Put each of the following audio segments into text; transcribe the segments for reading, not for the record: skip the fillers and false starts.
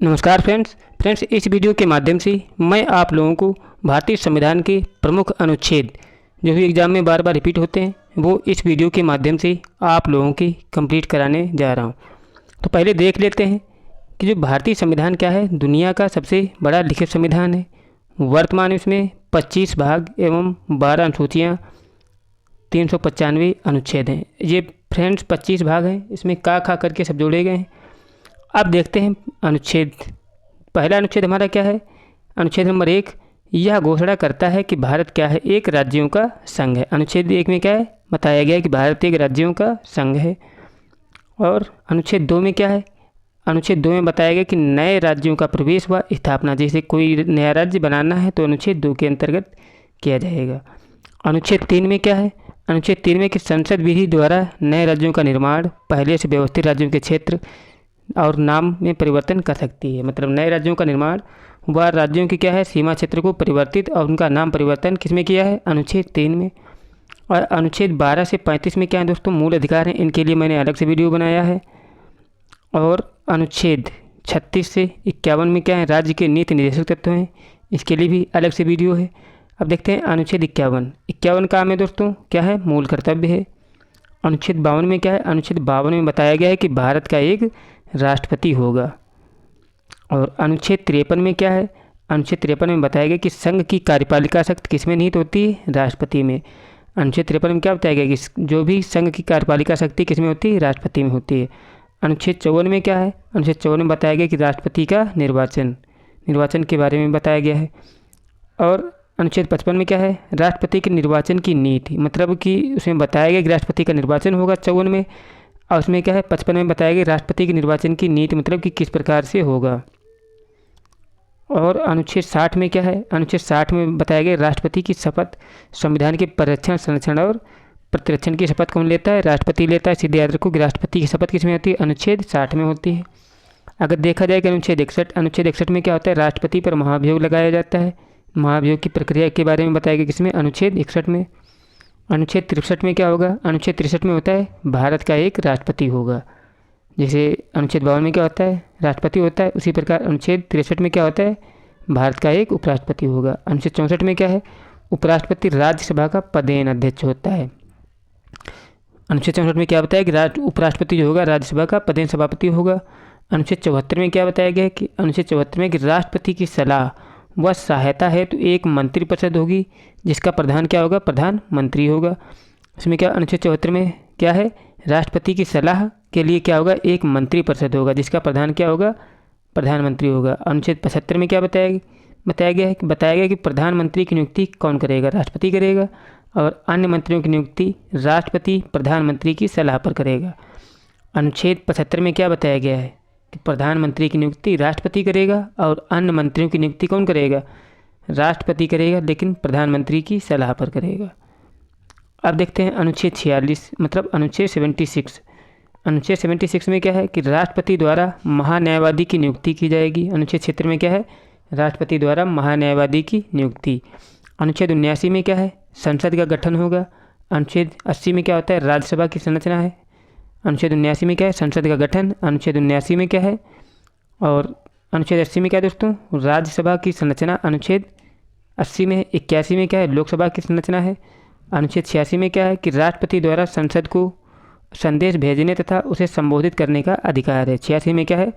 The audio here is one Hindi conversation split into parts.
नमस्कार फ्रेंड्स इस वीडियो के माध्यम से मैं आप लोगों को भारतीय संविधान के प्रमुख अनुच्छेद जो भी एग्ज़ाम में बार बार रिपीट होते हैं वो इस वीडियो के माध्यम से आप लोगों की कंप्लीट कराने जा रहा हूं। तो पहले देख लेते हैं कि जो भारतीय संविधान क्या है। दुनिया का सबसे बड़ा लिखित संविधान है। वर्तमान इसमें 25 भाग एवं 12 अनुसूचियाँ 395 अनुच्छेद हैं। ये फ्रेंड्स 25 भाग हैं, इसमें का खा करके सब जोड़े गए हैं। अब देखते हैं अनुच्छेद। पहला अनुच्छेद हमारा क्या है? अनुच्छेद नंबर 1 यह घोषणा करता है कि भारत क्या है, एक राज्यों का संघ है। अनुच्छेद 1 में क्या है बताया गया है कि भारत एक राज्यों का संघ है। और अनुच्छेद 2 में क्या है? अनुच्छेद 2 में बताया गया कि नए राज्यों का प्रवेश व स्थापना, जैसे कोई नया राज्य बनाना है तो अनुच्छेद 2 के अंतर्गत किया जाएगा। अनुच्छेद 3 में क्या है? अनुच्छेद 3 में कि संसद विधि द्वारा नए राज्यों का निर्माण पहले से व्यवस्थित राज्यों के क्षेत्र और नाम में परिवर्तन कर सकती है। मतलब नए राज्यों का निर्माण व राज्यों की क्या है सीमा क्षेत्र को परिवर्तित और उनका नाम परिवर्तन किसमें किया है? अनुच्छेद 3 में। और अनुच्छेद 12 से 35 में क्या है दोस्तों? मूल अधिकार हैं। इनके लिए मैंने अलग से वीडियो बनाया है। और अनुच्छेद 36 से 51 में क्या है? राज्य के नीति निर्देशक तत्व हैं। इसके लिए भी अलग से वीडियो है। अब देखते हैं अनुच्छेद 51 काम है दोस्तों क्या है? मूल कर्तव्य है। अनुच्छेद 52 में क्या है? अनुच्छेद 52 में बताया गया है कि भारत का एक राष्ट्रपति होगा। और अनुच्छेद 53 में क्या है? अनुच्छेद 53 में बताया गया कि संघ की कार्यपालिका शक्ति किसमें निहित होती है? राष्ट्रपति में। अनुच्छेद 53 में क्या बताया गया कि जो भी संघ की कार्यपालिका शक्ति किसमें होती है? राष्ट्रपति में होती है। अनुच्छेद 54 में क्या है? अनुच्छेद 54 में बताया गया कि राष्ट्रपति का निर्वाचन के बारे में बताया गया है। और अनुच्छेद 55 में क्या है? राष्ट्रपति के निर्वाचन की नीति, मतलब कि उसमें बताया गया कि राष्ट्रपति का निर्वाचन होगा 54 में। और उसमें क्या है 55 में बताया गया राष्ट्रपति के निर्वाचन की नीति, मतलब कि किस प्रकार से होगा। और अनुच्छेद 60 में क्या है? अनुच्छेद 60 में बताया गया राष्ट्रपति की शपथ, संविधान के परिरक्षण, संरक्षण और प्रतिरक्षण की शपथ कौन लेता है? राष्ट्रपति लेता है। सीधे याद रखो कि राष्ट्रपति की शपथ किसमें होती है? अनुच्छेद 60 में होती है। अगर देखा जाए कि अनुच्छेद 61 में क्या होता है? राष्ट्रपति पर महाभियोग लगाया जाता है। महाभियोग की प्रक्रिया के बारे में बताया गया किसमें? अनुच्छेद 61 में। अनुच्छेद 63 में क्या होगा? अनुच्छेद 63 में होता है भारत का एक राष्ट्रपति होगा। जैसे अनुच्छेद 52 में क्या होता है? राष्ट्रपति होता है, उसी प्रकार अनुच्छेद 63 में क्या होता है? भारत का एक उपराष्ट्रपति होगा। अनुच्छेद 64 में क्या है? उपराष्ट्रपति राज्यसभा का पदेन अध्यक्ष होता है। अनुच्छेद 64 में क्या बताया कि उपराष्ट्रपति जो होगा राज्यसभा का पदेन सभापति होगा। अनुच्छेद 74 में क्या बताया गया कि अनुच्छेद 74 में कि राष्ट्रपति की सलाह वह सहायता है तो एक मंत्रिपरिषद होगी जिसका प्रधान क्या होगा? प्रधानमंत्री होगा। इसमें क्या अनुच्छेद 74 में क्या है? राष्ट्रपति की सलाह के लिए क्या होगा? एक मंत्रिपरिषद होगा जिसका प्रधान क्या होगा? प्रधानमंत्री होगा। अनुच्छेद 75 में क्या बताया गया कि प्रधानमंत्री की नियुक्ति कौन करेगा? राष्ट्रपति करेगा। और अन्य मंत्रियों की नियुक्ति राष्ट्रपति प्रधानमंत्री की सलाह पर करेगा। अनुच्छेद 75 में क्या बताया गया है कि प्रधानमंत्री की नियुक्ति राष्ट्रपति करेगा और अन्य मंत्रियों की नियुक्ति कौन करेगा? राष्ट्रपति करेगा, लेकिन प्रधानमंत्री की सलाह पर करेगा। अब देखते हैं अनुच्छेद 46 मतलब अनुच्छेद 76। अनुच्छेद 76 में क्या है कि राष्ट्रपति द्वारा महान्यायवादी की नियुक्ति की जाएगी। अनुच्छेद 76 में क्या है? राष्ट्रपति द्वारा महान्यायवादी की नियुक्ति। अनुच्छेद 79 में क्या है? संसद का गठन होगा। अनुच्छेद 80 में क्या होता है? राज्यसभा की संरचना है। अनुच्छेद 79 में क्या है? संसद का गठन। अनुच्छेद 79 में क्या है? और अनुच्छेद 80 में क्या है दोस्तों? राज्यसभा की संरचना। अनुच्छेद 80 में 81 में क्या है? लोकसभा की संरचना है। अनुच्छेद 86 में क्या है कि राष्ट्रपति द्वारा संसद को संदेश भेजने तथा उसे संबोधित करने का अधिकार है। 86 में क्या है?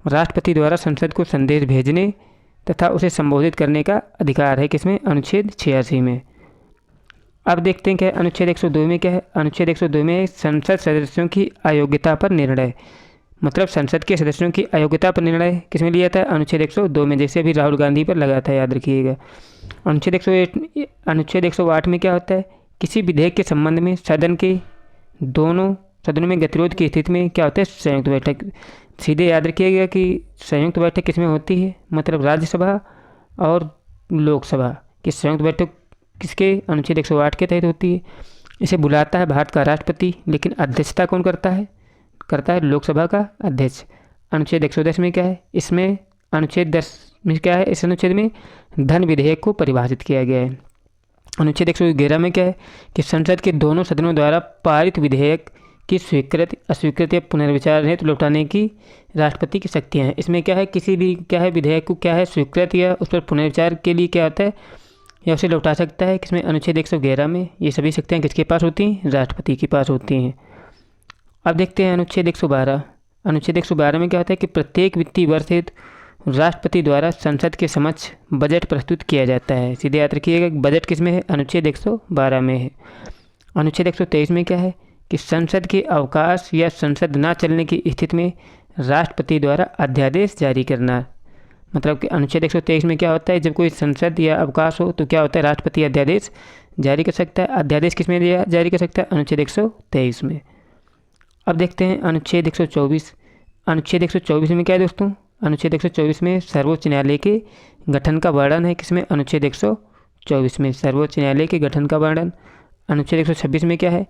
राष्ट्रपति द्वारा संसद को संदेश भेजने तथा उसे संबोधित करने का अधिकार है। किसमें? अनुच्छेद 86 में। अब देखते हैं क्या है अनुच्छेद 102 में क्या है? अनुच्छेद 102 में संसद सदस्यों की अयोग्यता पर निर्णय, मतलब संसद के सदस्यों की अयोग्यता पर निर्णय किसमें लिया था? अनुच्छेद 102 में, जैसे अभी राहुल गांधी पर लगा था, याद रखिएगा। अनुच्छेद 108 में क्या होता है? किसी विधेयक के संबंध में सदन के दोनों सदनों में गतिरोध की स्थिति में क्या होता है? संयुक्त बैठक। सीधे याद रखिएगा कि संयुक्त बैठक किसमें होती है? मतलब राज्यसभा और लोकसभा की संयुक्त बैठक किसके? अनुच्छेद 108 के तहत होती है। इसे बुलाता है भारत का राष्ट्रपति, लेकिन अध्यक्षता कौन करता है? लोकसभा का अध्यक्ष। अनुच्छेद 110 में क्या है? इसमें अनुच्छेद 10 में क्या है? इस अनुच्छेद में धन विधेयक को परिभाषित किया गया है। अनुच्छेद 111 में क्या है कि संसद के दोनों सदनों द्वारा पारित विधेयक की स्वीकृति, अस्वीकृति या पुनर्विचार हेतु लौटाने की राष्ट्रपति की शक्तियाँ हैं। इसमें क्या है, किसी भी क्या है विधेयक को क्या है स्वीकृत या उस पर पुनर्विचार के लिए क्या होता है या उसे लौटा सकता है, किसमें, अनुच्छेद 111 में। ये सभी शक्तियाँ किसके पास होती हैं, राष्ट्रपति के पास होती हैं। अब देखते हैं अनुच्छेद 112। अनुच्छेद 112 में क्या होता है कि प्रत्येक वित्तीय वर्ष हेतु राष्ट्रपति द्वारा संसद के समक्ष बजट प्रस्तुत किया जाता है। सीधे याद रखिएगा, बजट किस में है, अनुच्छेद 112 में है। अनुच्छेद 123 में क्या है कि संसद के अवकाश या संसद ना चलने की स्थिति में राष्ट्रपति द्वारा अध्यादेश जारी करना। मतलब कि अनुच्छेद 123 में क्या होता है, जब कोई संसद या अवकाश हो तो क्या होता है, राष्ट्रपति अध्यादेश जारी कर सकता है। अध्यादेश किस में जारी कर सकता है, अनुच्छेद 123 में। अब देखते हैं अनुच्छेद 124। अनुच्छेद 124 में क्या है दोस्तों, अनुच्छेद 124 में सर्वोच्च न्यायालय के गठन का वर्णन है। किसमें, अनुच्छेद 124 में सर्वोच्च न्यायालय के गठन का वर्णन। अनुच्छेद 126 में क्या है,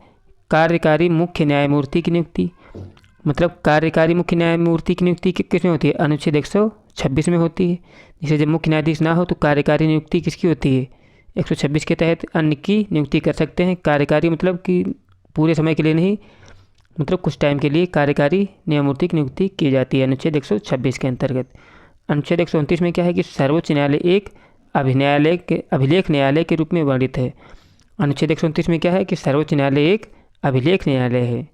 कार्यकारी मुख्य न्यायमूर्ति की नियुक्ति। मतलब कार्यकारी मुख्य न्यायमूर्ति की नियुक्ति किस में होती है, अनुच्छेद 126 में होती है। जैसे जब मुख्य न्यायाधीश ना हो तो कार्यकारी नियुक्ति किसकी होती है, 126 के तहत अन्य की नियुक्ति कर सकते हैं। कार्यकारी मतलब कि पूरे समय के लिए नहीं, मतलब कुछ टाइम के लिए कार्यकारी न्यायमूर्ति की नियुक्ति की जाती है अनुच्छेद 126 के अंतर्गत। अनुच्छेद 129 में क्या है कि सर्वोच्च न्यायालय एक अभिलेख न्यायालय के रूप में वर्णित है। अनुच्छेद 129 में क्या है कि सर्वोच्च न्यायालय एक अभिलेख न्यायालय है।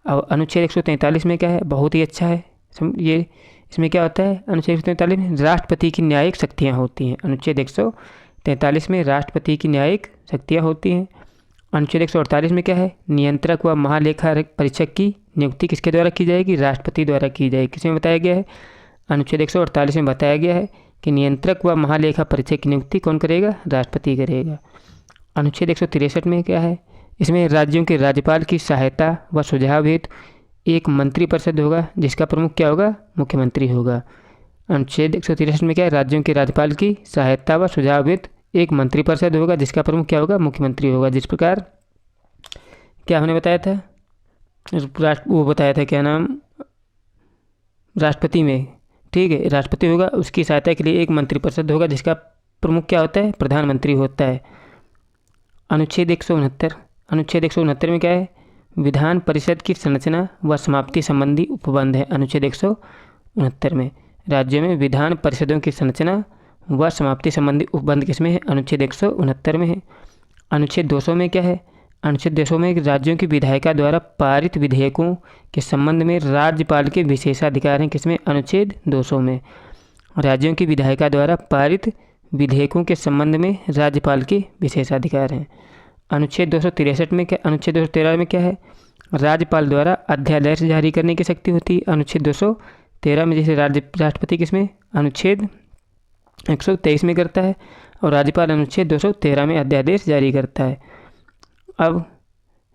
और अनुच्छेद 143 में क्या है, बहुत ही अच्छा है ये, इसमें क्या होता है, अनुच्छेद 143 में राष्ट्रपति की न्यायिक शक्तियाँ होती हैं। अनुच्छेद 143 में राष्ट्रपति की न्यायिक शक्तियाँ होती हैं। अनुच्छेद 148 में क्या है, नियंत्रक व महालेखा परीक्षक की नियुक्ति किसके द्वारा की जाएगी, राष्ट्रपति द्वारा की जाएगी। किसमें बताया गया है, अनुच्छेद 148 में बताया गया है कि नियंत्रक व महालेखा परीक्षक की नियुक्ति कौन करेगा, राष्ट्रपति करेगा। अनुच्छेद 163 में क्या है, इसमें राज्यों के राज्यपाल की सहायता व सुझाव हेतु एक मंत्रिपरिषद होगा जिसका प्रमुख क्या होगा, मुख्यमंत्री होगा। अनुच्छेद 163 में क्या है, राज्यों के राज्यपाल की सहायता व सुझाव हेतु एक मंत्रिपरिषद होगा जिसका प्रमुख क्या होगा, मुख्यमंत्री होगा। जिस प्रकार क्या हमने बताया था, वो बताया था क्या नाम, राष्ट्रपति में, ठीक है, राष्ट्रपति होगा, उसकी सहायता के लिए एक मंत्रिपरिषद होगा जिसका प्रमुख क्या होता है, प्रधानमंत्री होता है। अनुच्छेद 169। अनुच्छेद 169 में क्या है, विधान परिषद की संरचना व समाप्ति संबंधी उपबंध है। अनुच्छेद 169 में राज्यों में विधान परिषदों की संरचना व समाप्ति संबंधी उपबंध किसमें है, अनुच्छेद 169 में है। अनुच्छेद 200 में क्या है, अनुच्छेद 200 में राज्यों की विधायिका द्वारा पारित विधेयकों के संबंध में राज्यपाल के विशेषाधिकार हैं। किसमें, अनुच्छेद 200 में राज्यों की विधायिका द्वारा पारित विधेयकों के संबंध में राज्यपाल के विशेषाधिकार हैं। अनुच्छेद 263 में क्या, अनुच्छेद 213 में क्या है, राज्यपाल द्वारा अध्यादेश जारी करने की शक्ति होती है। अनुच्छेद 213 में जैसे राष्ट्रपति किसमें, अनुच्छेद 123 में करता है और राज्यपाल अनुच्छेद 213 में अध्यादेश जारी करता है। अब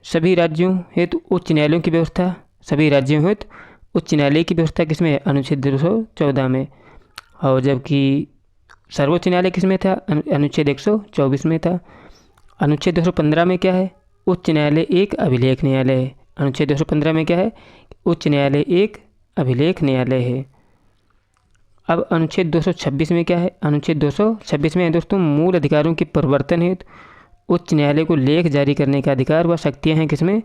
सभी राज्यों हेतु उच्च न्यायालयों की व्यवस्था, सभी राज्यों हेतु उच्च न्यायालय की व्यवस्था किसमें है, अनुच्छेद 214 में। और जबकि सर्वोच्च न्यायालय किसमें था, अनुच्छेद 124 में था। अनुच्छेद 215 में क्या है, उच्च न्यायालय एक अभिलेख न्यायालय है। अनुच्छेद 215 में क्या है, उच्च न्यायालय एक अभिलेख न्यायालय है। अब अनुच्छेद 226 में क्या है, अनुच्छेद 226 में है दोस्तों, मूल अधिकारों के परिवर्तन हेतु उच्च न्यायालय को लेख जारी करने का अधिकार व शक्तियाँ हैं। किसमें,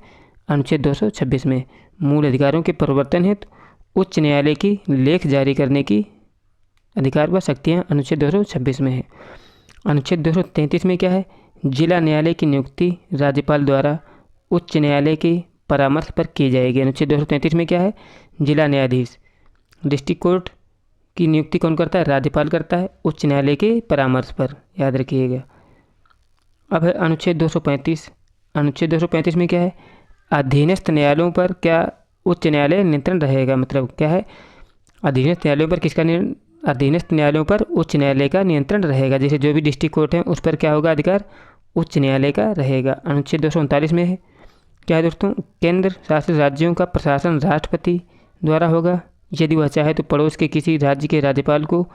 अनुच्छेद 226 में मूल अधिकारों के परिवर्तन हेतु उच्च न्यायालय की लेख जारी करने की अधिकार व शक्तियाँ अनुच्छेद 226 में है। अनुच्छेद 233 में क्या है, जिला न्यायालय की नियुक्ति राज्यपाल द्वारा उच्च न्यायालय के परामर्श पर की जाएगी। अनुच्छेद 233 में क्या है, जिला न्यायाधीश डिस्ट्रिक्ट कोर्ट की नियुक्ति कौन करता है, राज्यपाल करता है उच्च न्यायालय के परामर्श पर, याद रखिएगा। अब है अनुच्छेद 235। अनुच्छेद 235 में क्या है, अधीनस्थ न्यायालयों पर क्या उच्च न्यायालय नियंत्रण रहेगा। मतलब क्या है, अधीनस्थ न्यायालयों पर किसका अधीनस्थ न्यायालयों पर उच्च न्यायालय का नियंत्रण रहेगा। जैसे जो भी डिस्ट्रिक्ट कोर्ट है उस पर क्या होगा, अधिकार उच्च न्यायालय का रहेगा। अनुच्छेद 239 में है क्या है दोस्तों, केंद्र शासित राज्यों का प्रशासन राष्ट्रपति द्वारा होगा, यदि वह चाहे तो पड़ोस के किसी राज्य के राज्यपाल को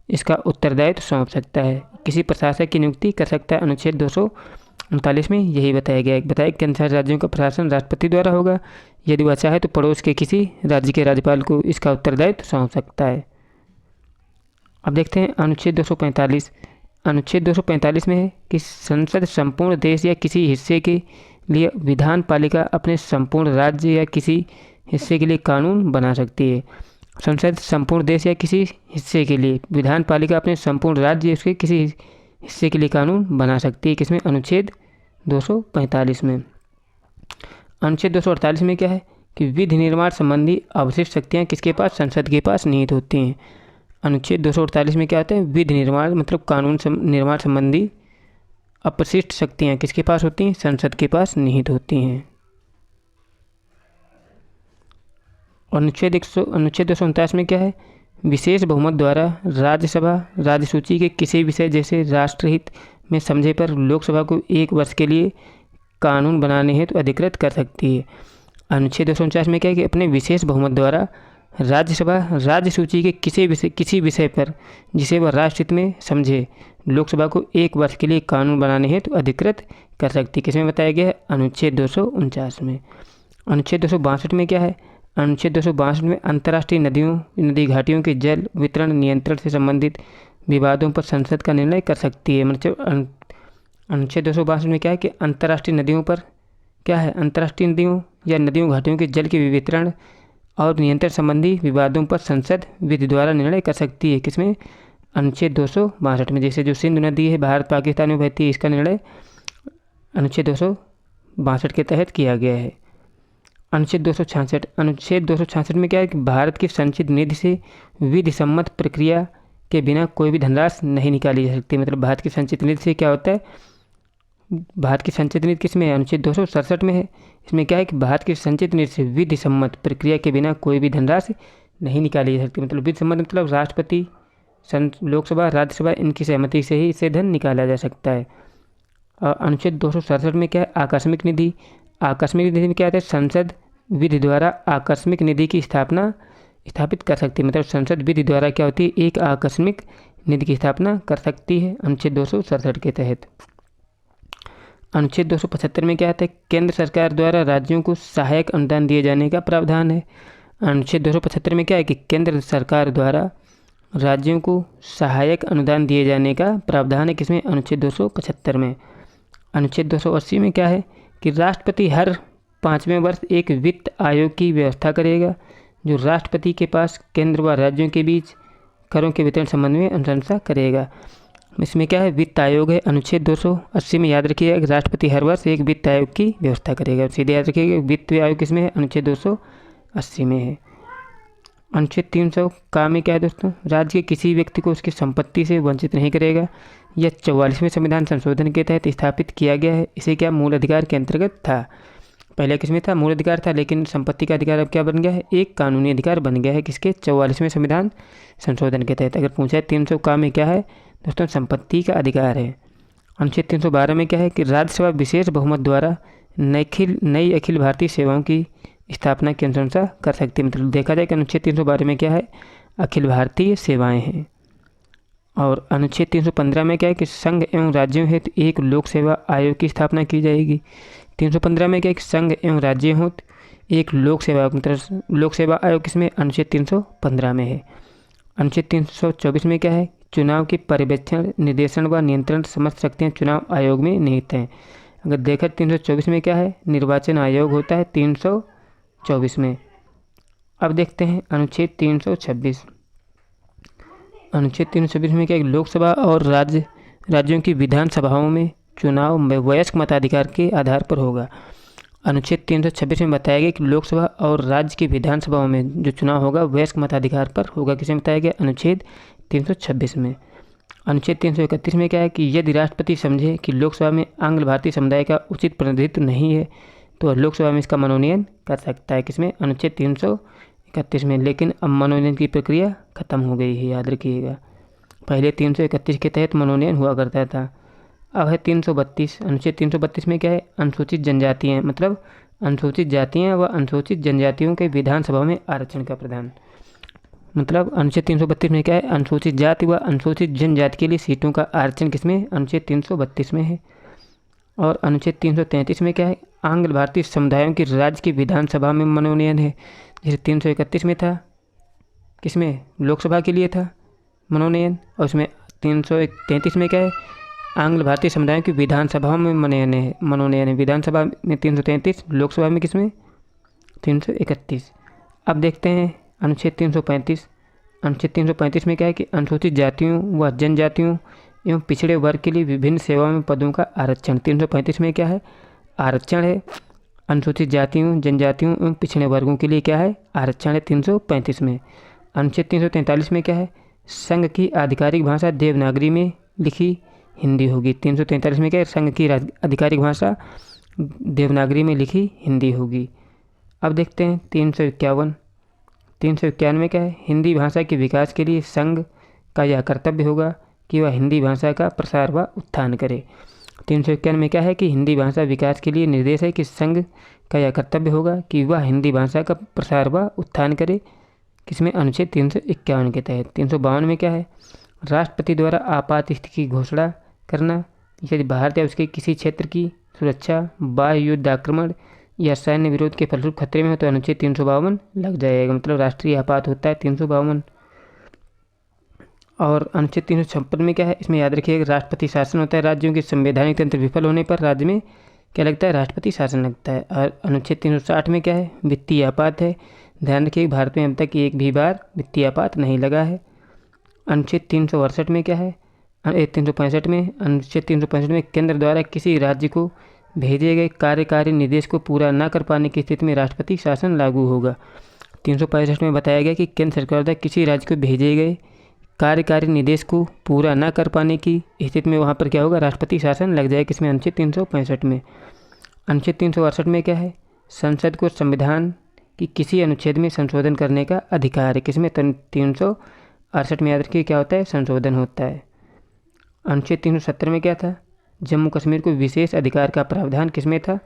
इसका उत्तरदायित्व सौंप सकता है, किसी प्रशासक की नियुक्ति कर सकता है। अनुच्छेद 239 में यही बताया गया है, बताया केंद्र शासित राज्यों का प्रशासन राष्ट्रपति द्वारा होगा, यदि वह चाहे तो पड़ोस के किसी राज्य के राज्यपाल को इसका उत्तरदायित्व सौंप सकता है। अब देखते हैं अनुच्छेद 245। अनुच्छेद 245 में है कि संसद संपूर्ण देश या किसी हिस्से के लिए विधान पालिका अपने संपूर्ण राज्य या किसी हिस्से के लिए कानून बना सकती है। संसद संपूर्ण देश या किसी हिस्से के लिए, विधान पालिका अपने संपूर्ण राज्य या उसके किसी हिस्से के लिए कानून बना सकती है। किसमें? अनुच्छेद 245 में। अनुच्छेद 248 में क्या है कि विधि निर्माण संबंधी अवशिष्ट शक्तियाँ किसके पास? संसद के पास निहित होती हैं। अनुच्छेद 248 में क्या होता है? विधि निर्माण मतलब कानून निर्माण संबंधी अपशिष्ट शक्तियाँ किसके पास होती हैं? संसद के पास निहित होती हैं। अनुच्छेद 249 में क्या है? विशेष बहुमत द्वारा राज्यसभा राज्यसूची के किसी विषय जैसे राष्ट्रहित में समझे पर लोकसभा को 1 वर्ष के लिए कानून बनाने हेतु अधिकृत कर सकती है। अनुच्छेद 249 में क्या है कि अपने विशेष बहुमत द्वारा राज्यसभा राज्यसूची के किसी विषय पर जिसे वह राष्ट्रहित में समझे लोकसभा को 1 वर्ष के लिए कानून बनाने हेतु अधिकृत कर सकती है। किसमें बताया गया है? अनुच्छेद 249 में। अनुच्छेद 262 में क्या है? अनुच्छेद 262 में अंतर्राष्ट्रीय नदी घाटियों के जल वितरण नियंत्रण से संबंधित विवादों पर संसद का निर्णय कर सकती है। मतलब अनुच्छेद 262 में क्या है कि अंतर्राष्ट्रीय नदियों पर क्या है? अंतर्राष्ट्रीय नदियों या नदियों घाटियों के जल के वितरण और नियंत्रण संबंधी विवादों पर संसद विधि द्वारा निर्णय कर सकती है। किसमें? अनुच्छेद 262 में। जैसे जो सिंधु नदी है भारत पाकिस्तान में बहती है, इसका निर्णय अनुच्छेद 262 के तहत किया गया है। अनुच्छेद 266 में क्या है कि भारत की संचित निधि से विधि सम्मत प्रक्रिया के बिना कोई भी धनराशि नहीं निकाली जा सकती। मतलब भारत की संचित निधि से क्या होता है? भारत की संचित निधि किस में है? अनुच्छेद 267 में है। इसमें क्या है कि भारत की संचित निधि से विधि सम्मत प्रक्रिया के बिना कोई भी धनराशि नहीं निकाली जा सकती। मतलब विधि सम्मत मतलब राष्ट्रपति, लोकसभा, राज्यसभा इनकी सहमति से ही इसे धन निकाला जा सकता है। और अनुच्छेद 267 में क्या है? आकस्मिक निधि। आकस्मिक निधि में क्या होता है? संसद विधि द्वारा आकस्मिक निधि की स्थापित कर सकती है। मतलब संसद विधि द्वारा क्या होती है? एक आकस्मिक निधि की स्थापना कर सकती है अनुच्छेद 267 के तहत। अनुच्छेद 275 में क्या आता है? केंद्र सरकार द्वारा राज्यों को सहायक अनुदान दिए जाने का प्रावधान है। अनुच्छेद 275 में क्या है कि केंद्र सरकार द्वारा राज्यों को सहायक अनुदान दिए जाने का प्रावधान है। किसमें? अनुच्छेद 275 में। अनुच्छेद 280 में क्या है कि राष्ट्रपति हर 5वें वर्ष एक वित्त आयोग की व्यवस्था करेगा जो राष्ट्रपति के पास केंद्र व राज्यों के बीच करों के वितरण संबंध में अनुशंसा करेगा। इसमें क्या है? वित्त आयोग है। अनुच्छेद 280 में याद रखिएगा राष्ट्रपति हर वर्ष एक वित्त आयोग की व्यवस्था करेगा। सीधे याद रखिएगा वित्त आयोग किसमें है? अनुच्छेद 280 में है। अनुच्छेद 300 का में क्या है दोस्तों? राज्य के किसी व्यक्ति को उसकी संपत्ति से वंचित नहीं करेगा। यह 44वें संविधान संशोधन के तहत स्थापित किया गया है। इसे क्या मूल अधिकार के अंतर्गत था? पहले किसमें था? मूल अधिकार था, लेकिन संपत्ति का अधिकार अब क्या बन गया है? एक कानूनी अधिकार बन गया है। किसके? 44वें संविधान संशोधन के तहत। अगर पूछा है 300 का में क्या है दोस्तों? संपत्ति का अधिकार है। अनुच्छेद 312 में क्या है कि राज्यसभा विशेष बहुमत द्वारा नई अखिल भारतीय सेवाओं की स्थापना की अनुशंसा कर सकती है। मतलब देखा जाए कि अनुच्छेद 312 में क्या है? अखिल भारतीय सेवाएं हैं। और अनुच्छेद 315 में क्या है कि संघ एवं राज्यों हेतु एक लोक सेवा आयोग की स्थापना की जाएगी। 315 में क्या है कि संघ एवं राज्यों हेतु एक लोक सेवा आयोग किसमें? अनुच्छेद 315 में है। अनुच्छेद 324 में क्या है? चुनाव के पर्यवेक्षण, निर्देशन व नियंत्रण समस्त शक्तियाँ चुनाव आयोग में निहित हैं। अगर देखा 324 में क्या है? निर्वाचन आयोग होता है 324 में। अब देखते हैं अनुच्छेद 326। अनुच्छेद 326 में क्या है? लोकसभा और राज्यों की विधानसभाओं में चुनाव वयस्क मताधिकार के आधार पर होगा। अनुच्छेद 326 में बताया गया कि लोकसभा और राज्य की विधानसभाओं में जो चुनाव होगा वयस्क मताधिकार पर होगा। किसे बताया गया? अनुच्छेद 326 में। अनुच्छेद 331 में क्या है कि यदि राष्ट्रपति समझे कि लोकसभा में आंग्ल भारतीय समुदाय का उचित प्रतिनिधित्व नहीं है तो लोकसभा में इसका मनोनयन कर सकता है। किसमें? अनुच्छेद 331 में। लेकिन अब मनोनयन की प्रक्रिया खत्म हो गई है, याद रखिएगा। पहले 331 के तहत मनोनयन हुआ करता था। अब है 332। अनुच्छेद 332 में क्या है? अनुसूचित जनजातियाँ, मतलब अनुसूचित जातियाँ व अनुसूचित जनजातियों के विधानसभा में आरक्षण का प्रावधान। मतलब अनुच्छेद 332 में क्या है? अनुसूचित जाति व अनुसूचित जनजाति के लिए सीटों का आरक्षण किसमें? अनुच्छेद 332 में है। और अनुच्छेद 333 में क्या है? आंग्ल भारतीय समुदायों की राज्य की विधानसभा में मनोनयन है। जैसे 331 में था, किसमें? लोकसभा के लिए था मनोनयन। और उसमें 333 में क्या है? आंग्ल भारतीय समुदायों की विधानसभाओं में मनोनयन है। विधानसभा में 333, लोकसभा में किसमें 331। अब देखते हैं अनुच्छेद 335। अनुच्छेद 335 में क्या है कि अनुसूचित जातियों व जनजातियों एवं पिछड़े वर्ग के लिए विभिन्न सेवाओं में पदों का आरक्षण। 335 में क्या है, आरक्षण है। अनुसूचित जातियों, जनजातियों एवं पिछड़े वर्गों के लिए क्या है, आरक्षण है 335 में। अनुच्छेद 343 में क्या है, संघ की आधिकारिक भाषा देवनागरी में लिखी हिंदी होगी। 343 में क्या है, संघ की आधिकारिक भाषा देवनागरी में लिखी हिंदी होगी। अब देखते हैं 351। 351 में क्या है, हिंदी भाषा के विकास के लिए संघ का यह कर्तव्य होगा कि वह हिंदी भाषा का प्रसार व उत्थान करे। 351 में क्या है कि हिंदी भाषा विकास के लिए निर्देश है कि संघ का यह कर्तव्य होगा कि वह हिंदी भाषा का प्रसार व उत्थान करे। किसमें, अनुच्छेद 351 के तहत। 352 में क्या है, राष्ट्रपति द्वारा आपात स्थिति की घोषणा करना यदि भारत या उसके किसी क्षेत्र की सुरक्षा बाह्य युद्ध आक्रमण या सैन्य विरोध के फलस्वरूप खतरे में हो तो अनुच्छेद 352 लग जाएगा। मतलब राष्ट्रीय आपात होता है 352। और अनुच्छेद 356 में क्या है, इसमें याद रखिएगा राष्ट्रपति शासन होता है। राज्यों के संवैधानिक तंत्र विफल होने पर राज्य में क्या लगता है, राष्ट्रपति शासन लगता है। और अनुच्छेद 360 में क्या है, वित्तीय आपात है। ध्यान रखिए भारत में अब तक एक भी बार वित्तीय आपात नहीं लगा है। अनुच्छेद 368 में क्या है, 365 में, अनुच्छेद 365 में केंद्र द्वारा किसी राज्य को भेजे गए कार्यकारी निर्देश को पूरा न कर पाने की स्थिति में राष्ट्रपति शासन लागू होगा। 365 में बताया गया कि केंद्र सरकार द्वारा किसी राज्य को भेजे गए कार्यकारी निर्देश को पूरा न कर पाने की स्थिति में वहाँ पर क्या होगा, राष्ट्रपति शासन लग जाएगा। किसमें, अनुच्छेद 365 में। अनुच्छेद 368 में क्या है, संसद को संविधान की किसी अनुच्छेद में संशोधन करने का अधिकार है। किसमें, 368 में। याद रखिए क्या होता है, संशोधन होता है। अनुच्छेद 370 में क्या था, जम्मू कश्मीर को विशेष अधिकार का प्रावधान किसमें था,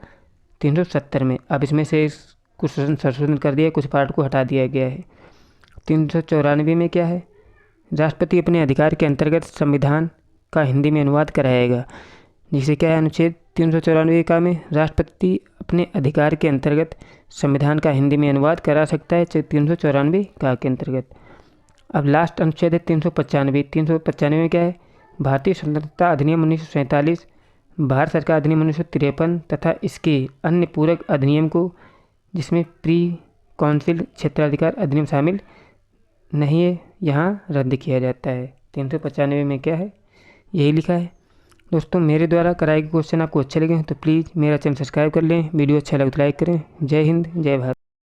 370 में। अब इसमें से कुछ संशोधन कर दिया, कुछ पार्ट को हटा दिया गया है। 394 में क्या है, राष्ट्रपति अपने अधिकार के अंतर्गत संविधान का हिंदी में अनुवाद कराएगा। जिसे क्या है, अनुच्छेद 394 का में राष्ट्रपति अपने अधिकार के अंतर्गत संविधान का हिंदी में अनुवाद करा सकता है 394 का के अंतर्गत। अब लास्ट अनुच्छेद है 395। 395 में क्या है, भारतीय स्वतंत्रता अधिनियम 1947, भारत सरकार अधिनियम 1953 तथा इसके अन्य पूरक अधिनियम को जिसमें प्री काउंसिल क्षेत्राधिकार अधिनियम शामिल नहीं है, यहाँ रद्द किया जाता है। 395 में क्या है, यही लिखा है। दोस्तों मेरे द्वारा कराए गए क्वेश्चन आपको अच्छे लगे हैं तो प्लीज़ मेरा चैनल सब्सक्राइब कर लें। वीडियो अच्छा लगे तो लाइक करें। जय हिंद, जय भारत।